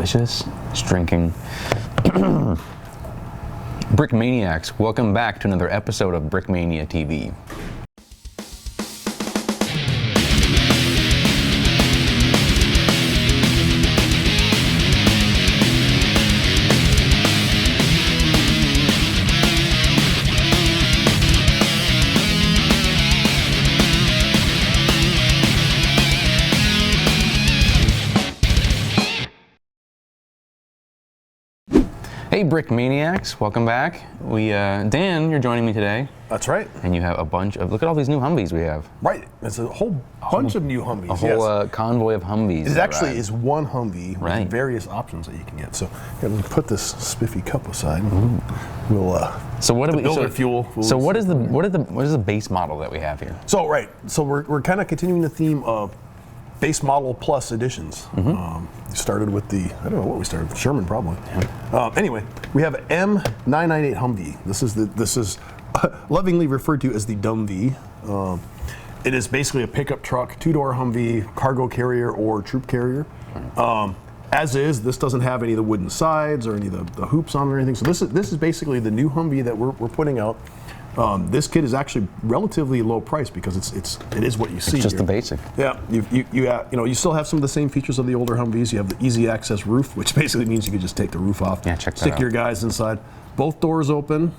delicious. It's drinking. Brickmaniacs, welcome back to another episode of Brickmania TV. Hey Brickmaniacs, welcome back. Dan, you're joining me today. That's right. And you have a bunch of, look at all these new Humvees we have. Right, it's a whole bunch of new Humvees. A whole convoy of Humvees. It actually is one Humvee right. with various options that you can get. So here, let me put this spiffy cup aside. We'll so what do we build fuel. So what is the base model that we have here? So we're kind of continuing the theme of base model plus editions. We started with the, I don't know what we started with, Sherman probably. Yeah. Anyway, we have M998 Humvee. This is lovingly referred to as the Dumb V. It is basically a pickup truck, two-door Humvee, cargo carrier or troop carrier. As is, this doesn't have any of the wooden sides or any of the hoops on it or anything. So this is basically the new Humvee that we're putting out. This kit is actually relatively low price because it is what you see. It's just here. the basic. Yeah, you still have some of the same features of the older Humvees. You have the easy access roof, which basically means you can just take the roof off. Yeah, check that stick out. your guys inside. Both doors open.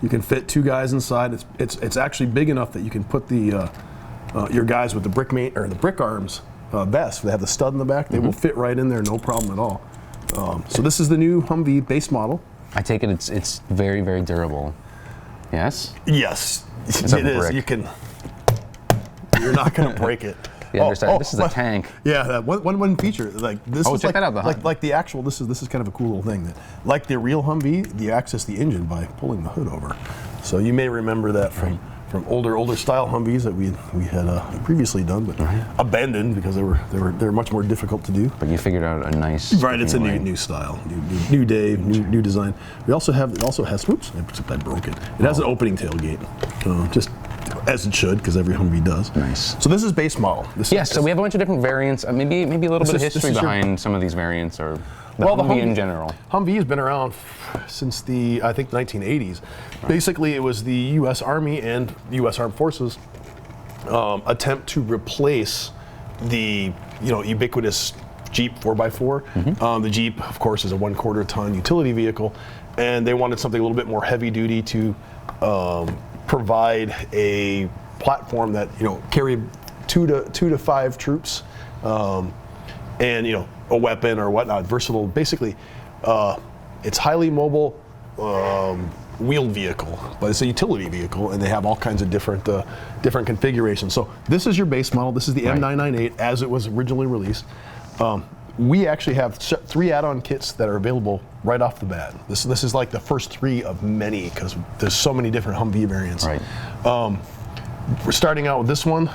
You can fit two guys inside. It's actually big enough that you can put the your guys with the brick arms vest. They have the stud in the back. They will fit right in there, no problem at all. So this is the new Humvee base model. I take it it's very, very durable. Yes? Yes, it's it is. You're not going to break it. This is a tank. Yeah, one feature like this is check that out, like the actual. This is kind of a cool little thing that, like the real Humvee, you access the engine by pulling the hood over. So you may remember that from older style Humvees that we had previously done, but abandoned because they were much more difficult to do. But you figured out a nice. Right, it's a new style, new day, new design. It also has. Oops, I broke it. It has an opening tailgate, just as it should, because every Humvee does. Nice. So this is base model. So we have a bunch of different variants. Maybe a little bit of history behind some of these variants, or the Humvee in general. Humvee has been around since the, I think, 1980s. Right. Basically, it was the U.S. Army and U.S. Armed Forces attempt to replace the ubiquitous Jeep 4x4. The Jeep, of course, is a 1/4 ton utility vehicle, and they wanted something a little bit more heavy duty to provide a platform that carried two to five troops, and a weapon or whatnot, versatile. Basically, it's highly mobile, wheeled vehicle, but it's a utility vehicle, and they have all kinds of different configurations. So this is your base model. This is the M998 as it was originally released. We actually have 3 add-on kits that are available right off the bat. This is like the first 3 of many because there's so many different Humvee variants. Right. We're starting out with this one.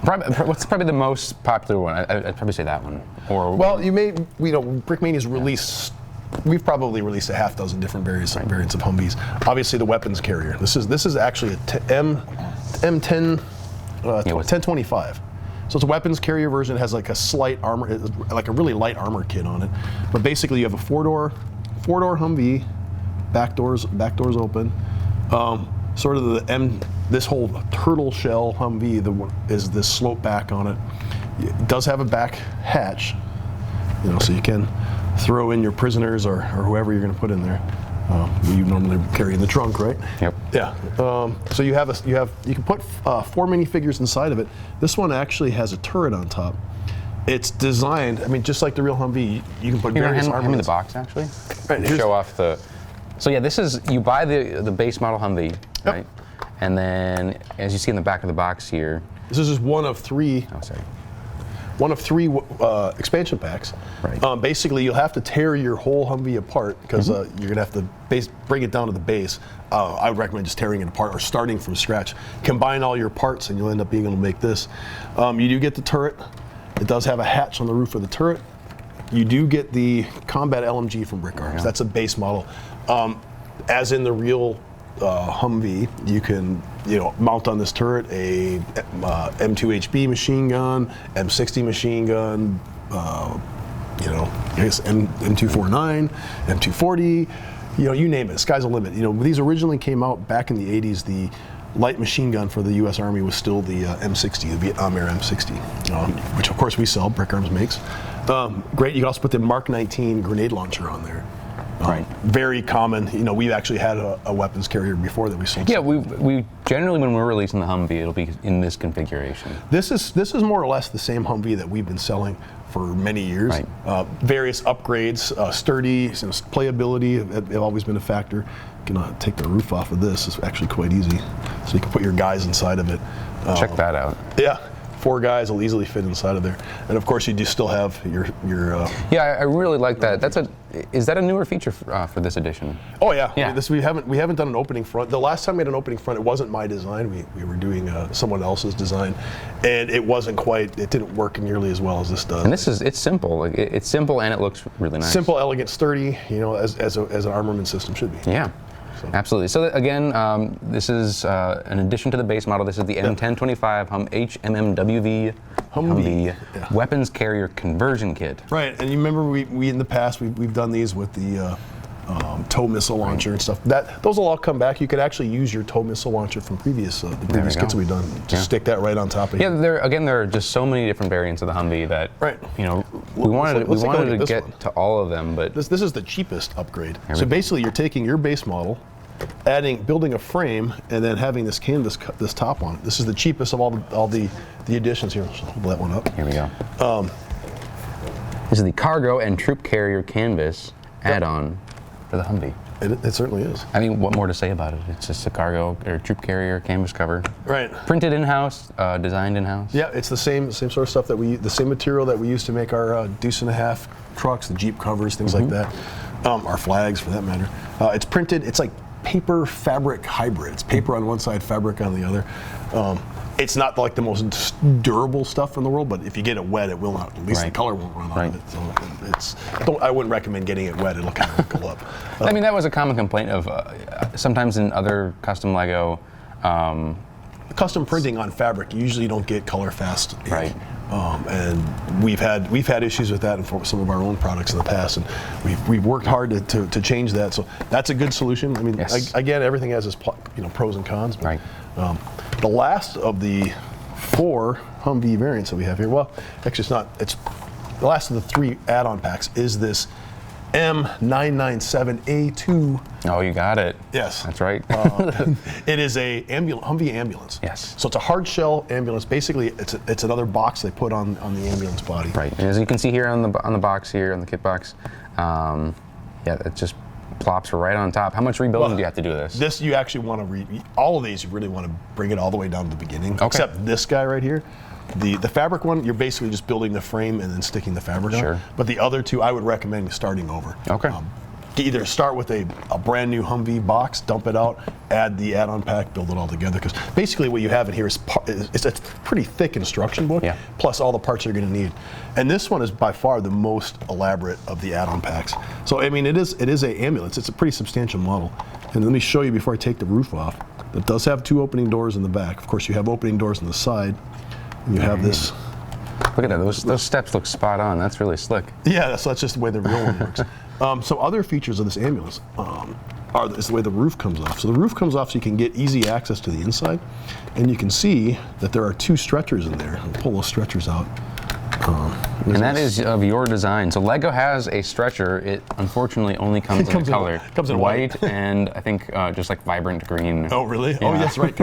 What's probably the most popular one? I'd probably say that one. Well, Brickmania's released. We've probably released a half dozen different variants of Humvees. Obviously, the weapons carrier. This is actually a M10 1025. So it's a weapons carrier version. It has like a slight armor, like a really light armor kit on it. But basically, you have a four-door Humvee, back doors open. Sort of this whole turtle shell Humvee is this slope back on it. It does have a back hatch, so you can throw in your prisoners or whoever you're going to put in there. You normally carry in the trunk, right? Yep. Yeah. So you can put 4 minifigures inside of it. This one actually has a turret on top. It's designed, just like the real Humvee, you can put various armor. Hand me the box actually. Right. Show off the. So yeah, this is, you buy the base model Humvee, right? And then, as you see in the back of the box here. This is just one of 3. Oh, sorry. One of 3 expansion packs. Right. Basically, you'll have to tear your whole Humvee apart because you're going to have to bring it down to the base. I would recommend just tearing it apart or starting from scratch. Combine all your parts and you'll end up being able to make this. You do get the turret. It does have a hatch on the roof of the turret. You do get the combat LMG from Brick Arms. That's a base model. As in the real Humvee, you can mount on this turret a M2HB machine gun, M60 machine gun, you know, I guess M249, M240, you know, you name it, sky's the limit. You know, these originally came out back in the 80s. The light machine gun for the U.S. Army was still the M60, the Vietnam Era M60, which of course we sell, Brick Arms makes. Great, you can also put the Mark 19 grenade launcher on there. Right. Very common. You know, we've actually had a weapons carrier before that we sold. Yeah, we generally, when we're releasing the Humvee, it'll be in this configuration. This is more or less the same Humvee that we've been selling for many years. Right. Various upgrades, sturdy, playability have always been a factor. You can take the roof off of this. It's actually quite easy. So you can put your guys inside of it. Check that out. Yeah. 4 guys will easily fit inside of there, and of course you do still have your. Yeah, I really like that. Is that a newer feature for this edition? Oh yeah, yeah. We haven't done an opening front. The last time we had an opening front, it wasn't my design. We were doing someone else's design, and it didn't work nearly as well as this does. And it's simple. Like it's simple and it looks really nice. Simple, elegant, sturdy. You know, as an armament system should be. Yeah. So. Absolutely. So again, this is an addition to the base model. This is the M1025 HMMWV Humvee weapons carrier conversion kit. Right, and you remember we in the past we've done these with the tow missile launcher and stuff. Those will all come back. You could actually use your tow missile launcher from previous kits we've done. Just stick that right on top of it. Yeah, there are just so many different variants of the Humvee that you know we wanted to get to all of them, but this is the cheapest upgrade. So basically, you're taking your base model, building a frame, and then having this canvas this top on it. This is the cheapest of all the additions here. So hold that one up. Here we go. This is the cargo and troop carrier canvas add-on for the Humvee. It certainly is. I mean, what more to say about it? It's just a cargo or troop carrier canvas cover. Right. Printed in-house, designed in-house. Yeah, it's the same sort of stuff the same material that we use to make our deuce and a half trucks, the Jeep covers, things like that. Our flags, for that matter. It's printed. It's like paper fabric hybrid. It's paper on one side, fabric on the other. It's not like the most durable stuff in the world, but if you get it wet, it will not. At least the color won't run off it. So I wouldn't recommend getting it wet. It'll kind of wrinkle up. I mean, that was a common complaint of sometimes in other custom Lego. Custom printing on fabric, you usually don't get color fast. Right. And we've had issues with that for some of our own products in the past, and we've worked hard to change that. So that's a good solution. I mean, again, everything has its pros and cons. But, right. The last of the 4 Humvee variants that we have here, well, actually it's not. It's the last of the 3 add-on packs is this M997A2. Oh, you got it. Yes. That's right. It is a Humvee ambulance. Yes. So it's a hard shell ambulance. Basically, it's another box they put on the ambulance body. Right. And as you can see here on the box here, on the kit box, yeah, it just plops right on top. How much rebuilding do you have to do this? This you actually want to all of these you really want to bring it all the way down to the beginning. Except this guy right here. The fabric one, you're basically just building the frame and then sticking the fabric on. But the other 2, I would recommend starting over. Okay. Either start with a brand new Humvee box, dump it out, add the add-on pack, build it all together. Because basically what you have in here is it's a pretty thick instruction book, plus all the parts you're going to need. And this one is by far the most elaborate of the add-on packs. So I mean, it is a ambulance. It's a pretty substantial model. And let me show you before I take the roof off. It does have 2 opening doors in the back. Of course, you have opening doors on the side. And you have this. Look at that. Those steps look spot on. That's really slick. Yeah, so that's just the way the real one works. Some other features of this ambulance is the way the roof comes off. So the roof comes off so you can get easy access to the inside. And you can see that there are 2 stretchers in there. I'll pull those stretchers out. And that is of your design. So Lego has a stretcher. It unfortunately only comes in a color. It comes in white and I think just like vibrant green. Oh really? Yeah. Oh yes, right.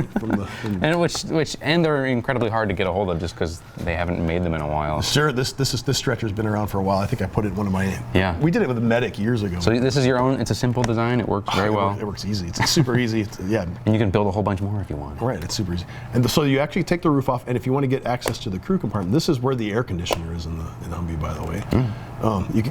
And they're incredibly hard to get a hold of just because they haven't made them in a while. Sure. This stretcher's been around for a while. I think I put it in one of my. Yeah. We did it with a Medic years ago. So this is your own. It's a simple design. It works very well. It works easy. It's super easy. Yeah. And you can build a whole bunch more if you want. Right. It's super easy. And so you actually take the roof off, and if you want to get access to the crew compartment, this is where the air conditioner is in the Humvee, by the way.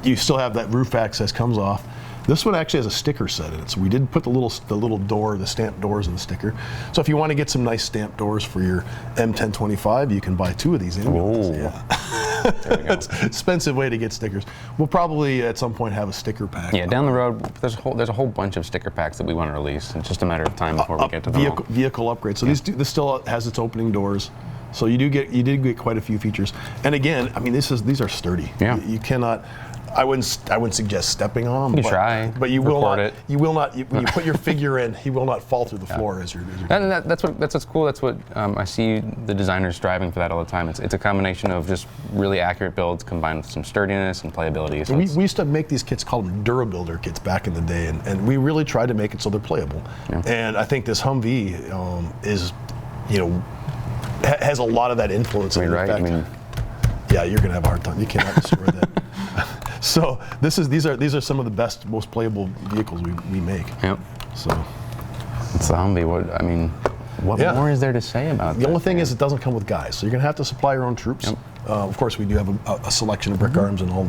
You still have that roof access comes off. This one actually has a sticker set in it, so we did put the little door, the stamped doors in the sticker. So if you want to get some nice stamped doors for your M1025, you can buy 2 of these ambulances. Yeah. There we go. It's an expensive way to get stickers. We'll probably at some point have a sticker pack. Yeah, down the road, there's a whole bunch of sticker packs that we want to release. It's just a matter of time before we get to them. Vehicle upgrades. So this still has its opening doors. So you did get quite a few features. And again, I mean, these are sturdy. Yeah. You cannot. I wouldn't suggest stepping on them. You try. But you will Record not. it. You will not. When you put your figure in, he will not fall through the floor as you're. And that's what's cool. That's what I see the designers striving for that all the time. It's a combination of just really accurate builds combined with some sturdiness and playability. So we used to make these kits called them Durabuilder kits back in the day, and we really tried to make it so they're playable. Yeah. And I think this Humvee is, has a lot of that influence. I mean, right? Fact, yeah, you're gonna have a hard time. You cannot destroy that. So these are some of the best, most playable vehicles we make. Yep. So it's the Humvee. What more is there to say about the only thing is it doesn't come with guys, so you're gonna have to supply your own troops. Yep. Of course, we do have a selection of brick arms and all,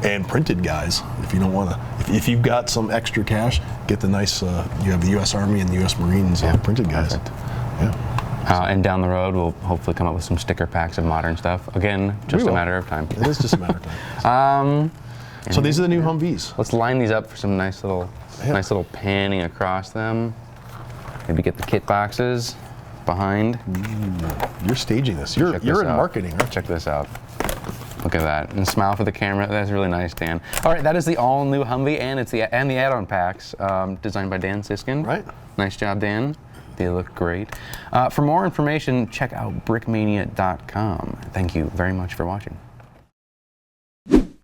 and printed guys. If you don't want to, if you've got some extra cash, get the nice. You have the U.S. Army and the U.S. Marines printed guys. Perfect. Yeah. And down the road, we'll hopefully come up with some sticker packs of modern stuff. Again, just a matter of time. It is just a matter of time. So these are the new Humvees. Let's line these up for some nice little panning across them. Maybe get the kit boxes behind. You're staging this. You're in marketing, aren't you? Check this out. Look at that. And smile for the camera. That's really nice, Dan. All right, that is the all-new Humvee, and it's the add-on packs designed by Dan Siskin. Right. Nice job, Dan. They look great. For more information, check out brickmania.com. Thank you very much for watching.